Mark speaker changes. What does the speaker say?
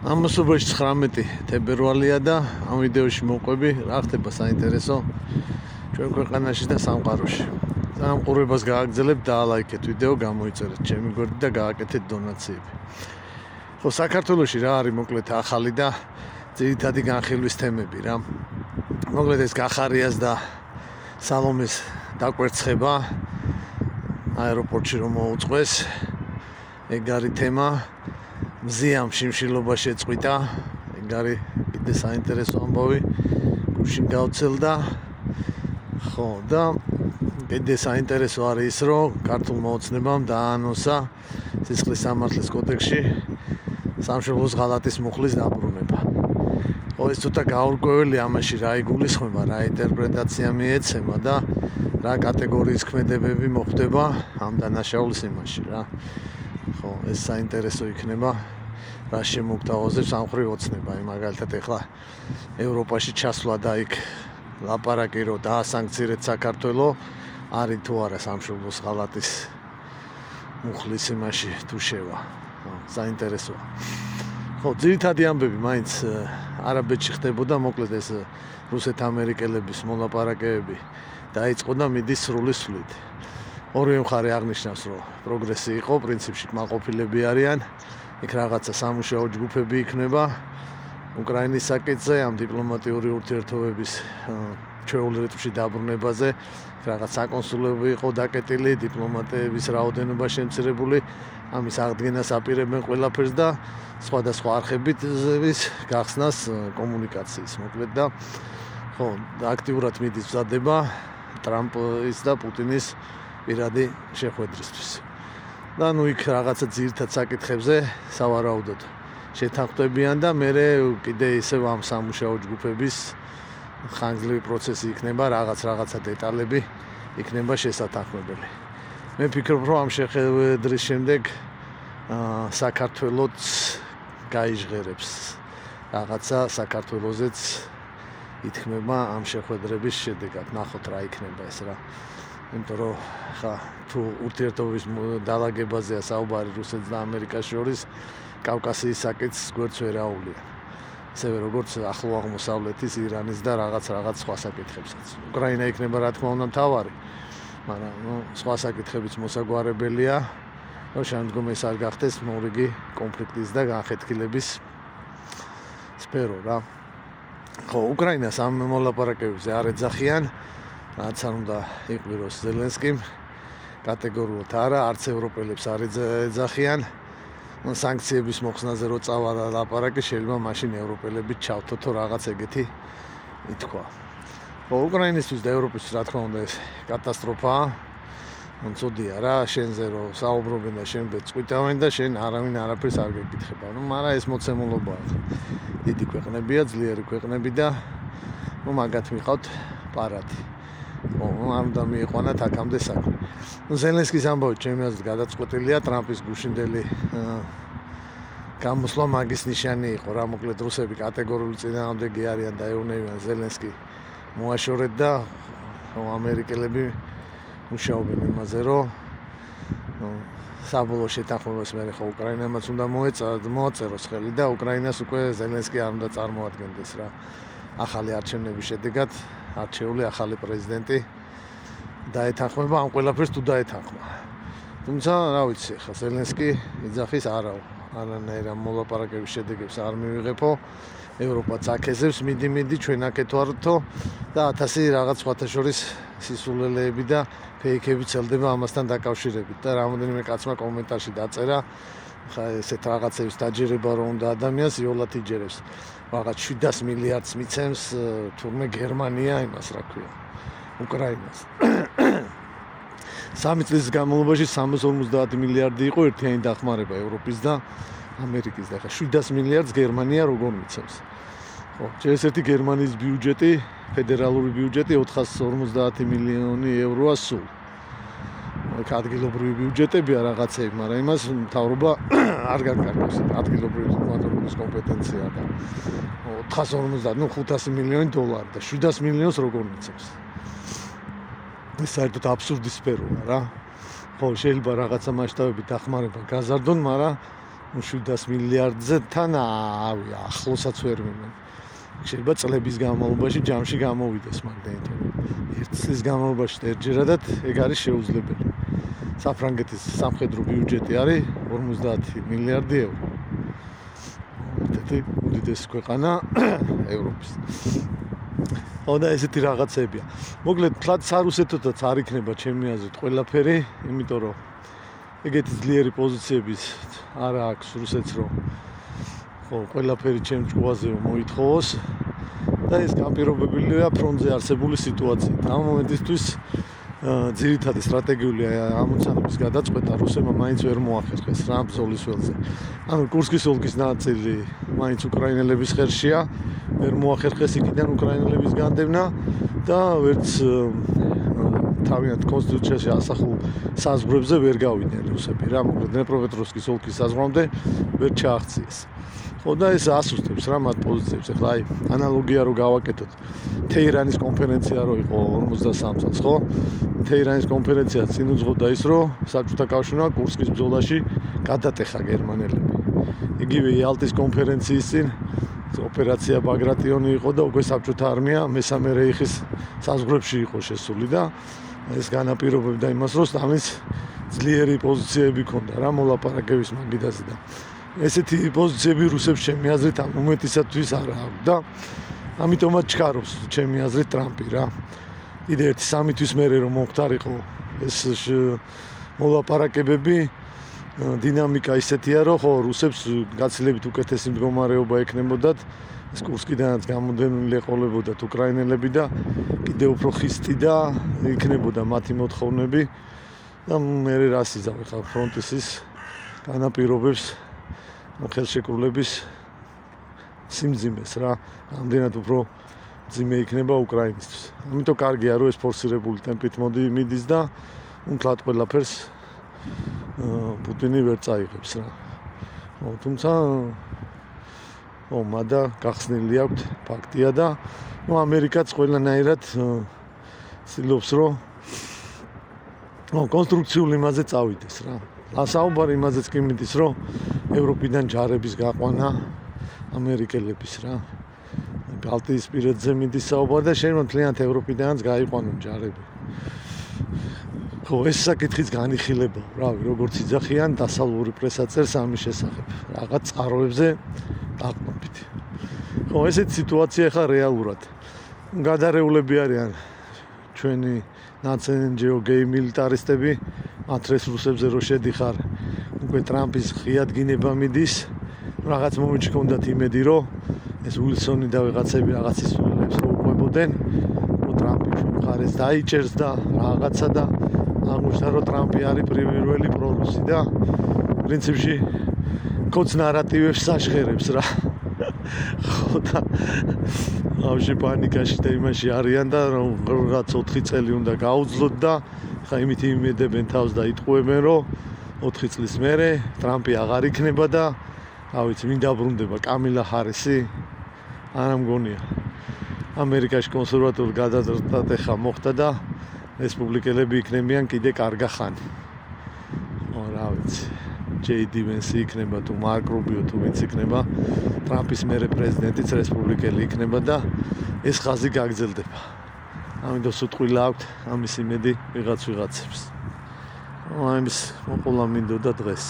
Speaker 1: ამასობაში 19 თებერვალია და ამ ვიდეოში მოყვები რა ხდება საინტერესო ჩვენ ქვეყანაში და სამყაროში. ამ ყურებას გააგრძელებთ და ლაიქეთ ვიდეო, გამოიწერეთ ჩემი გვერდით და გააკეთეთ დონაციები. ხო, საქართველოში რა არის მოკლედ ახალი და ძირითადი განხილვის თემები რა. მოკლედ ეს გახარიას და სალომეს დაკვერცხება აეროპორტში რომ მოუწყვეს. ეგ არის თემა. მზიამ შიმშილობა შეწყვიტა, ეგ არის კიდე საინტერესო ამბავი, გუშინ გავცელდა. ხო, და კიდე საინტერესო არის ის, რომ ქართულმა ოცნებამ დაანონსა სისხლის სამართლის კოდექსში სამშობლოს ღალატის მუხლის დაბრუნება. ხო, ეს ცოტა გაურკვეველი ამაში რა იგულისხმება, რა ინტერპრეტაცია მიეცემა და რა კატეგორიის ქმედებები მოხდება ამ დანაშაულის იმაში რა. ხო, ეს საინტერესო იქნება. რა შემოგთავაზებს ამ ხრივ ოცნება, მაგალითად ეხლა ევროპაში ჩასვლა და იქ ლაპარაკი რომ დაასანქცირეთ საქართველო, არის თუ არა სამშობლოს ღალატის მუხლის იმაში თუ შევა. საინტერესოა. ხო, ძირითადი ამბები მაინც არაბეთში ხდებოდა, მოკლედ ეს რუსეთ-ამერიკელების მოლაპარაკებები დაიწყო და მიდის სრული სვლით. ორივე მხარე აღნიშნავს, რომ პროგრესი იყო, პრინციპში კმაყოფილები არიან. იქ რაღაცა სამუშაო ჯგუფები იქნება უკრაინის საკითხზე, ამ დიპლომატიური ურთიერთობების ჩვეული რიტმში დაბრუნებაზე. რაღაც საკონსულები იყო დაკეტილი, დიპლომატების რაოდენობა შემცირებული, ამის აღდგენას აპირებენ ყველაფერს და სხვადასხვა არხების გახსნას კომუნიკაციის მოკლედ და ხო, აქტიურად მიდის მზადება ტრამპის და პუტინის პირადი შეხვედრისთვის. და ნუ იქ რაღაცა ძირითად საკითხებზე სავარაუდოდ შეთანხმდებიან და მე კიდე ისევ ამ სამუშაო ჯგუფების ხანგრძლივი პროცესი იქნება, რაღაცა დეტალები იქნება შესათანხმებელი. მე ფიქრობ, რომ ამ შეხვედრის შემდეგ საქართველოც გაიჟღერებს რაღაცა საქართველოზეც ითქმება ამ შეხვედრების შედეგად. ნახოთ რა იქნება ეს რა. იმიტომ რომ ხა თუ ურთიერთობის დალაგებაზეა საუბარი რუსეთს და ამერიკას შორის, კავკასიის საკითხს გვერდს ვერ აუვლია. ისევე როგორც ახლო აღმოსავლეთის, ირანის და რაღაც სხვა საკითხებსაც. უკრაინა იქნება რა თქმა უნდა მთავარი, მაგრამ სხვა საკითხებიც მოსაგვარებელია, რომ შემდგომ ეს არ გახდეს მორიგი კონფლიქტის და განხეთქილების სფერო რა. ხო, უკრაინას ამ მოლაპარაკებებზე არ ეძახიან, რაც არ უნდა იყვიროს ზელენსკიმ, კატეგორიულად არა, არც ევროპელებს არ ეძახიან. სანქციების მოხსნაზე რო წავა ლაპარაკი, შეიძლება მაშინ ევროპელები ჩავთოთ, რომ რაღაც ეგეთი ითქვა. ხო, უკრაინისთვის და ევროპისთვის რა თქმა უნდა ეს კატასტროფაა. მწოდია რა, შენზე რო საუბრობენ და შენ ბეწყვიტავენ და შენ არავინ არაფერს არ გეკითხება. მაგრამ ეს მოცემულობაა. დიდი ქვეყნებია, ძლიერი ქვეყნები და მაგათ მიყავთ პარადი. არ უნდა მიიყვანათ აქამდე საქმე. ზელენსკის ამბავი ჩემი აზრით გადაწყვეტილია, ტრამპის გუშინდელი გამოსვლა მაგის ნიშანი იყო რა. მოკლედ რუსები კატეგორიული წინააღმდეგი არიან და ეუნებიან ზელენსკი მოაშორეთ და ამერიკელები მუშაობენ იმაზე, რომ საბოლოო შეთანხმებას მე ხო უკრაინამაც უნდა მოაწეროს ხელი და უკრაინას უკვე ზელენსკი არ უნდა წარმოადგენდეს რა. ახალი არჩევნების შედეგად არჩეული ახალი პრეზიდენტი დაეთანხმება ამ ყველაფერს თუ დაეთანხმა. თუმცა რა ვიცი, ხა ზელენსკი იძახის არანაირ მოლაპარაკების შედეგებს არ მივიღებო. ევროპაც აქეზებს, მიდი ჩვენ აქეთ ვართო და 1000 რაღაც სხვათა შორის სისულელეები და ფეიქები ცელდება ამასთან დაკავშირებით და რამოდენიმე კაცმა კომენტარში დაწერა, ხა ესეთ რაღაცების დაჯერება რომ უნდა ადამიანს იოლად იჯერებს. რაღაც 700 მილიარდს მიცემს თურმე გერმანია იმას რა ქვია უკრაინას. 3 წლის განმავლობაში 350 მილიარდი იყო ერთიანი დახმარება ევროპის და ამერიკის და ხა 700 მილიარდს გერმანია როგორ მიცემს. ხო, ერთ გერმანიის ბიუჯეტი, ფედერალური ბიუჯეტი 450 მილიონი ევროა სულ. აქ ადგილობრივი ბიუჯეტებია რაღაცები, მაგრამ იმას მთავრობა არ გაკარგავს. ადგილობრივი მთავრობის კომპეტენცია და 450, 500 მილიონი დოლარი და 700 მილიონს როგორ მიცემს. ეს საერთოდ აბსურდი სფეროა რა. ხო, შეიძლება რაღაცა მასშტაბებით დახმარება გაზარდონ, მაგრამ 700 მილიარდზე თან ახლოსაც ვერ მიმენ. შეიძლება წლების განმავლობაში ჯამში გამოვიდეს მაგდენიტო. 1 წლის განმავლობაში ერთჯერადად ეგ არის შეუძლებელი. საფრანგეთის სამხედრო ბიუჯეტი არის 50 მილიარდი ევრო. ერთ-ერთი უდიდესი ქვეყანა ევროპის. და ესეთი რაღაცებია. მოკლედ, თლაც არუსეთოდაც არ იქნება ჩემი აზრით ყველაფერი, იმიტომ რომ ეგეთი ძლიერი პოზიციების არ აქვს რუსეთს რომ ყველაფერი ჩემ ჭკუაზე მოითხოვოს და ეს განპირობებულია ფრონტზე არსებული სიტუაციით. ამ მომენტისთვის ძირითადი სტრატეგიული ამოცანების გადაწყვეტა რუსებმა მაინც ვერ მოახერხეს რა ბრძოლის ველზე. ანუ კურსკის ოლქის ნაწილი მაინც უკრაინელების ხელშია, ვერ მოახერხეს იქიდან უკრაინელების განდევნა და ვერც თავიანთ კონსტიტუციაში ასახულ საზღვრებზე ვერ გავიდნენ რუსები რა, მოკლედ დნეპროპეტროვსკის ოლქის საზღვრამდე ვერ ჩააღწიეს. და ეს ასუსტებს რა მათ პოზიციებს. ახლა აი ანალოგია რო გავაკეთოთ. თეირანის კონფერენცია რო იყო 53 წელს, ხო? თეირანის კონფერენცია წინ უძღოდა ის, რომ საბჭოთა კავშირმა კურსკის ბრძოლაში გადატეხა გერმანელები. იგივე იალტის კონფერენციის წინ ოპერაცია ბაგრატიონი იყო და უკვე საბჭოთა არმია მესამე რეიხის საზღვრებში იყო შესული და ეს განაპირობებდა იმას, რომ სტალინს ძლიერი პოზიციები ჰქონდა რა მოლაპარაკების მაგიდაზე და ესეთი პოზიციები რუსებს ჩემი აზრით ამ მომენტისათვის არ აქვს და ამიტომაც ჩქარობს ჩემი აზრით ტრამპი რა. კიდე ერთი 3 თვის მერე რომ მომხდარიყო ეს მოლაპარაკებები დინამიკა ისეთია რომ ხო რუსებს გაცილებით უკეთესი მდგომარეობა ექნებოდათ ეს კურსკიდანაც გამოდენილი ეყოლებოდათ უკრაინელები და კიდე უფრო ხისტი და იქნებოდა მათი მოთხოვნები და მე რას იზავ ხა ფრონტის განაპირობებს ხელშეკრულების სიმძიმეს რა, ამდენად უფრო ძიმე იქნება უკრაინისთვის. ამიტომ კარგია რომ ეს ფორსირებული ტემპით მიდის და უმკლად ყველაფერს პუტინი ვერ წაიღებს რა. თუმცა მადა გახსნილი აქვს ფაქტია და ამერიკაც ყველანაირად ცდილობს რომ კონსტრუქციულ იმაზე წავიდეს რა. საუბარი იმაზეც კი მიდის რომ ევროპიდან ჯარების გაყვანა ამერიკელების რა. ბალტიისპირეთზე მიდის საუბარი და შეიძლება მთლიანად ევროპიდანაც გაიყვანონ ჯარები. ხო, ეს საკითხიც განიხილება, რავი, როგორც იძახიან დასავლური პრესა წერს ამის შესახებ, რაღაც წყაროებზე დაყრდნობით. ხო, ესეთი სიტუაცია ხა რეალურად. გადარეულები არიან ჩვენი ნაცნჯო გეი მილიტარისტები, მათ რესურსებზე რო შედიხარ, უკვე ტრამპის ღიადგინება მიდის. რაღაც მომენტში ჰქონდათ იმედი, რომ ეს უილსონი და ვიღაცები რაღაც ისულებს რო უყვებოდნენ, რომ ტრამპი ჩვენ მხარეს დაიჭერს და რაღაცა და აღმოჩნდა რომ ტრამპი არის პირველი პრორუსი და პრინციპში კოც ნარატივებს საშხერებს რა. ხო და ავში პანიკაში და იმაში არიან და რაღაც 4 წელი უნდა გაუძლოთ და ხა იმით იმედებენ თავს და იტყუებენ რომ 4 წლის მერე ტრამპი აღარ იქნება და რა ვიცი ვინ დაბრუნდება კამილა ჰარისი არა მგონია ამერიკაში კონსერვატორ გადაწყვეტა მოხდა და რესპუბლიკელები იქნებიან კიდე კარგა ხანი. რა ვიცი ჯეი-დი ვენსი იქნება თუ მარკ რუბიო თუ ვინც იქნება ტრამპის მერე პრეზიდენტიც რესპუბლიკელი იქნება და ეს ხაზი გაგრძელდება. ამიტომ სუტყვილა აქვს ამის იმედი ვიღაცებს. ამის მოყოლა მინდოდა დღეს.